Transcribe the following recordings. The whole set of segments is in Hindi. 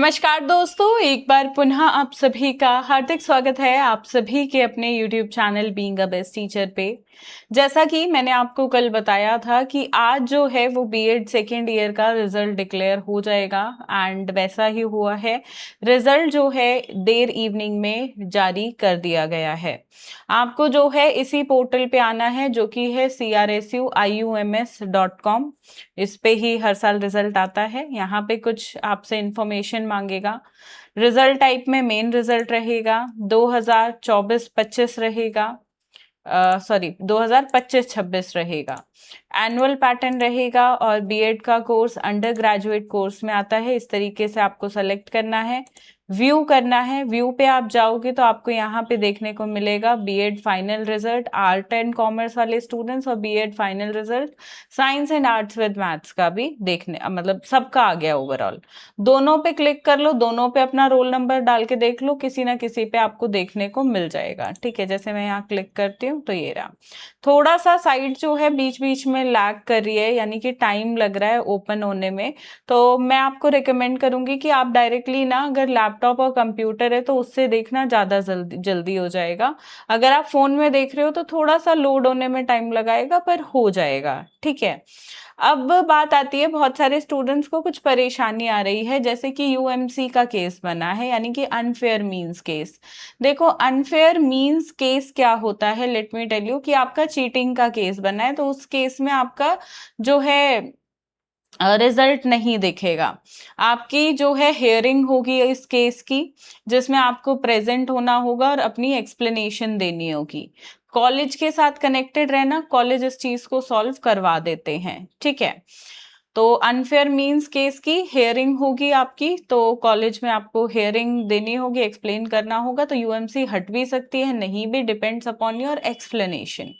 नमस्कार दोस्तों, एक बार पुनः आप सभी का हार्दिक स्वागत है आप सभी के अपने YouTube channel being a best teacher पे। जैसा कि मैंने आपको कल बताया था कि आज जो है वो बीएड सेकेंड ईयर का रिजल्ट डिक्लेयर हो जाएगा एंड वैसा ही हुआ है। रिजल्ट जो है देर इवनिंग में जारी कर दिया गया है। आपको जो है इसी पोर्टल पे आना है जो कि है crsuiums.com। इस पे ही हर साल रिजल्ट आता है। यहाँ पे कुछ आपसे इंफॉर्मेशन मांगेगा। रिजल्ट टाइप में मेन रिजल्ट रहेगा, 2024-25 रहेगा, सॉरी 2025-26 रहेगा। एनुअल पैटर्न रहेगा और बीएड का कोर्स अंडर ग्रेजुएट कोर्स में आता है। इस तरीके से आपको सेलेक्ट करना है, व्यू करना है। व्यू पे आप जाओगे तो आपको यहाँ पे देखने को मिलेगा BEd final result art and commerce वाले स्टूडेंट्स और BEd final result science and arts with maths का भी देखने, मतलब सबका आ गया ओवरऑल। दोनों पे क्लिक कर लो, दोनों पे अपना रोल नंबर डाल के देख लो, किसी ना किसी पे आपको देखने को मिल जाएगा। ठीक है, जैसे मैं यहाँ क्लिक करती हूँ तो ये रहा। थोड़ा सा साइट जो है बीच बीच में लैग कर रही है, यानी कि टाइम लग रहा है ओपन होने में। तो मैं आपको रिकमेंड करूंगी कि आप डायरेक्टली ना, अगर लैपटॉप और कंप्यूटर है तो उससे देखना ज़्यादा जल्दी जल्दी हो जाएगा। अगर आप फोन में देख रहे हो तो थोड़ा सा लोड होने में टाइम लगाएगा, पर हो जाएगा। ठीक है, अब बात आती है, बहुत सारे स्टूडेंट्स को कुछ परेशानी आ रही है, जैसे कि यूएमसी का केस बना है, यानी कि अनफेयर मींस केस। देखो, अनफेयर मींस केस क्या होता है, लेट मी टेल यू कि आपका चीटिंग का केस बना है, तो उस केस में आपका जो है रिजल्ट नहीं दिखेगा। आपकी जो है हियरिंग होगी इस केस की, जिसमें आपको प्रेजेंट होना होगा और अपनी एक्सप्लेनेशन देनी होगी। कॉलेज के साथ कनेक्टेड रहना, कॉलेज इस चीज को सॉल्व करवा देते हैं। ठीक है, तो अनफेयर मींस केस की हियरिंग होगी आपकी, तो कॉलेज में आपको हियरिंग देनी होगी, एक्सप्लेन करना होगा। तो यूएमसी हट भी सकती है, नहीं भी, डिपेंड्स अपॉन योर एक्सप्लेनेशन।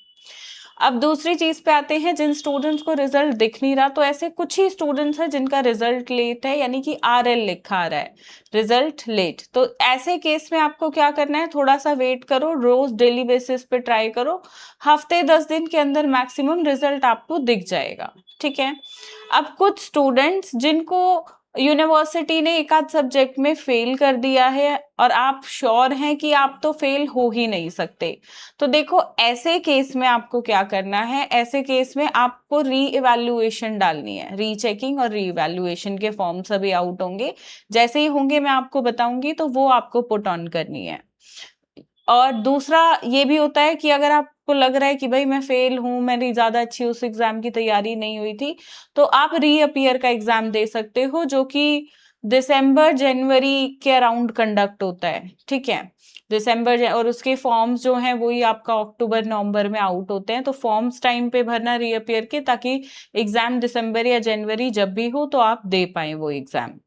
अब दूसरी चीज पे आते हैं, जिन स्टूडेंट्स को रिजल्ट दिख नहीं रहा, तो ऐसे कुछ ही स्टूडेंट्स हैं जिनका रिजल्ट लेट है, यानी कि आरएल लिखा आ रहा है, रिजल्ट लेट। तो ऐसे केस में आपको क्या करना है, थोड़ा सा वेट करो, रोज डेली बेसिस पे ट्राई करो, हफ्ते 10 दिन के अंदर मैक्सिमम रिजल्ट आपको दिख जाएगा। ठीक है, अब कुछ स्टूडेंट्स जिनको यूनिवर्सिटी ने एक आध सब्जेक्ट में फेल कर दिया है और आप श्योर हैं कि आप तो फेल हो ही नहीं सकते, तो देखो ऐसे केस में आपको क्या करना है, ऐसे केस में आपको री इवैल्यूएशन डालनी है। रीचेकिंग और री इवैल्यूएशन के फॉर्म सभी आउट होंगे, जैसे ही होंगे मैं आपको बताऊंगी, तो वो आपको पुट ऑन करनी है। और दूसरा ये भी होता है कि अगर आपको लग रहा है कि भाई मैं फेल हूं, मेरी ज्यादा अच्छी उस एग्जाम की तैयारी नहीं हुई थी, तो आप रीअपियर का एग्जाम दे सकते हो, जो कि दिसंबर जनवरी के अराउंड कंडक्ट होता है। ठीक है, दिसंबर, और उसके फॉर्म्स जो हैं वही आपका अक्टूबर नवंबर में आउट होते हैं, तो फॉर्म्स टाइम पे भरना रीअपियर के, ताकि एग्जाम दिसंबर या जनवरी जब भी हो तो आप दे पाए वो एग्जाम।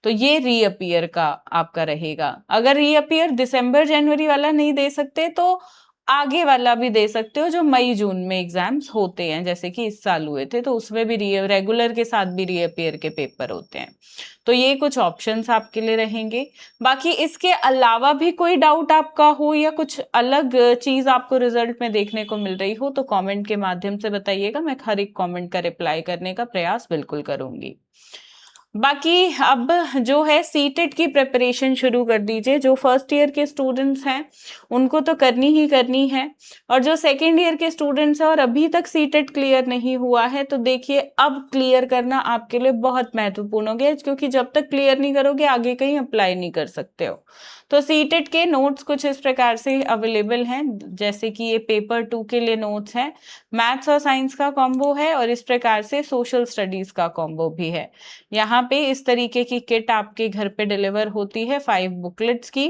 तो ये रीअपियर का आपका रहेगा। अगर रीअपियर दिसंबर जनवरी वाला नहीं दे सकते तो आगे वाला भी दे सकते हो, जो मई जून में एग्जाम्स होते हैं, जैसे कि इस साल हुए थे, तो उसमें भी रेगुलर के साथ भी रीअपियर के पेपर होते हैं। तो ये कुछ ऑप्शंस आपके लिए रहेंगे। बाकी इसके अलावा भी कोई डाउट आपका हो या कुछ अलग चीज आपको रिजल्ट में देखने को मिल रही हो, तो कमेंट के माध्यम से बताइएगा, मैं हर एक कमेंट का रिप्लाई करने का प्रयास बिल्कुल करूंगी। बाकी अब जो है सीटेट की प्रिपरेशन शुरू कर दीजिए। जो फर्स्ट ईयर के स्टूडेंट्स हैं उनको तो करनी ही करनी है, और जो सेकेंड ईयर के स्टूडेंट्स हैं और अभी तक सीटेट क्लियर नहीं हुआ है, तो देखिए अब क्लियर करना आपके लिए बहुत महत्वपूर्ण हो गया, क्योंकि जब तक क्लियर नहीं करोगे आगे कहीं अप्लाई नहीं कर सकते हो। तो सीटेट के नोट्स कुछ इस प्रकार से अवेलेबल हैं, जैसे कि ये पेपर 2 के लिए नोट्स हैं, मैथ्स और साइंस का कॉम्बो है, और इस प्रकार से सोशल स्टडीज का कॉम्बो भी है। यहाँ पे इस तरीके की किट आपके घर पे डिलीवर होती है 5 बुकलेट्स की,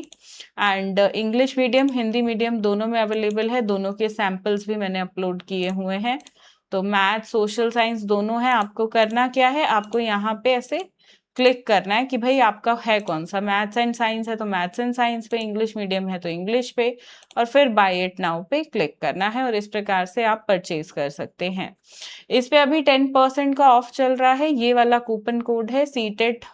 and English medium Hindi medium दोनों में अवेलेबल है। दोनों के सैंपल्स भी मैंने अपलोड किए हुए हैं। तो मैथ सोशल साइंस दोनों है। आपको करना क्या है, आपको यहाँ पे ऐसे क्लिक करना है कि भाई आपका है कौन सा, मैथ्स एंड साइंस है तो मैथ्स एंड साइंस पे, इंग्लिश मीडियम है तो इंग्लिश पे, और फिर बाय इट नाउ पे क्लिक करना है, और इस प्रकार से आप परचेज कर सकते हैं। इस पे अभी 10% का ऑफ चल रहा है, ये वाला कूपन कोड है सीटेट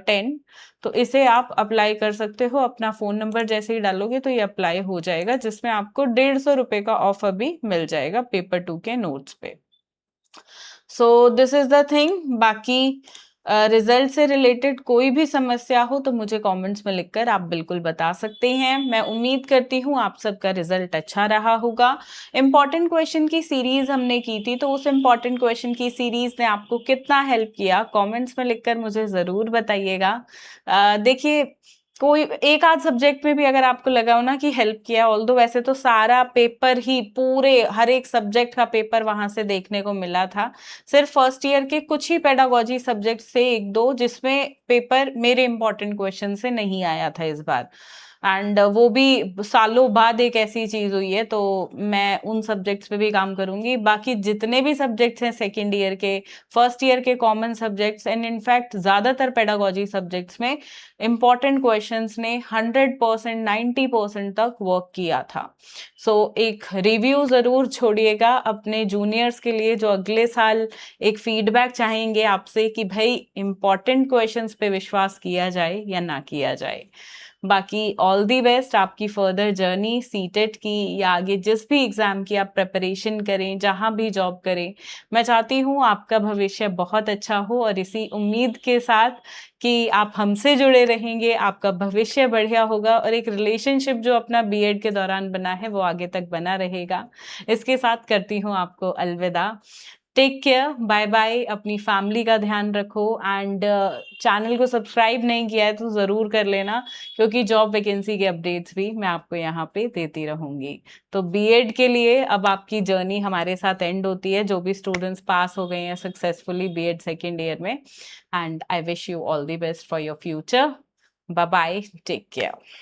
10, तो इसे आप अप्लाई कर सकते हो। अपना फोन नंबर जैसे ही डालोगे तो ये अप्लाई हो जाएगा, जिसमें आपको 150 रुपए का ऑफ अभी मिल जाएगा पेपर 2 के नोट्स पे। So this is the thing. बाकी रिजल्ट से रिलेटेड कोई भी समस्या हो तो मुझे कमेंट्स में लिखकर आप बिल्कुल बता सकते हैं। मैं उम्मीद करती हूँ आप सबका रिजल्ट अच्छा रहा होगा। इम्पॉर्टेंट क्वेश्चन की सीरीज हमने की थी, तो उस इम्पॉर्टेंट क्वेश्चन की सीरीज ने आपको कितना हेल्प किया कमेंट्स में लिखकर मुझे ज़रूर बताइएगा। देखिए, कोई एक आध सब्जेक्ट में भी अगर आपको लगा हो ना कि हेल्प किया, ऑल्दो वैसे तो सारा पेपर ही पूरे हर एक सब्जेक्ट का पेपर वहां से देखने को मिला था। सिर्फ फर्स्ट ईयर के कुछ ही पेडागोजी सब्जेक्ट से एक दो जिसमें पेपर मेरे इंपॉर्टेंट क्वेश्चन से नहीं आया था इस बार, एंड वो भी सालों बाद एक ऐसी चीज हुई है, तो मैं उन सब्जेक्ट्स पे भी काम करूंगी। बाकी जितने भी सब्जेक्ट्स हैं सेकेंड ईयर के, फर्स्ट ईयर के कॉमन सब्जेक्ट्स एंड इनफैक्ट ज्यादातर पेडागोजी सब्जेक्ट्स में इंपॉर्टेंट क्वेश्चंस ने 100% 90% तक वर्क किया था। सो एक रिव्यू जरूर छोड़िएगा अपने जूनियर्स के लिए जो अगले साल एक फीडबैक चाहेंगे आपसे कि भाई इंपॉर्टेंट क्वेश्चंस पे विश्वास किया जाए या ना किया जाए। बाकी ऑल दी बेस्ट आपकी फर्दर जर्नी, सीटेट की या आगे जिस भी एग्जाम की आप प्रिपरेशन करें, जहां भी जॉब करें। मैं चाहती हूँ आपका भविष्य बहुत अच्छा हो और इसी उम्मीद के साथ कि आप हमसे जुड़े रहेंगे, आपका भविष्य बढ़िया होगा और एक रिलेशनशिप जो अपना बीएड के दौरान बना है वो आगे तक बना रहेगा। इसके साथ करती हूँ आपको अलविदा। टेक केयर, बाय बाय, अपनी फैमिली का ध्यान रखो एंड चैनल को सब्सक्राइब नहीं किया है तो ज़रूर कर लेना, क्योंकि जॉब वैकेंसी के अपडेट्स भी मैं आपको यहाँ पे देती रहूँगी। तो बीएड के लिए अब आपकी जर्नी हमारे साथ एंड होती है, जो भी स्टूडेंट्स पास हो गए हैं सक्सेसफुली बीएड सेकेंड ईयर में, and I wish you all the best for your future. Bye bye, take care.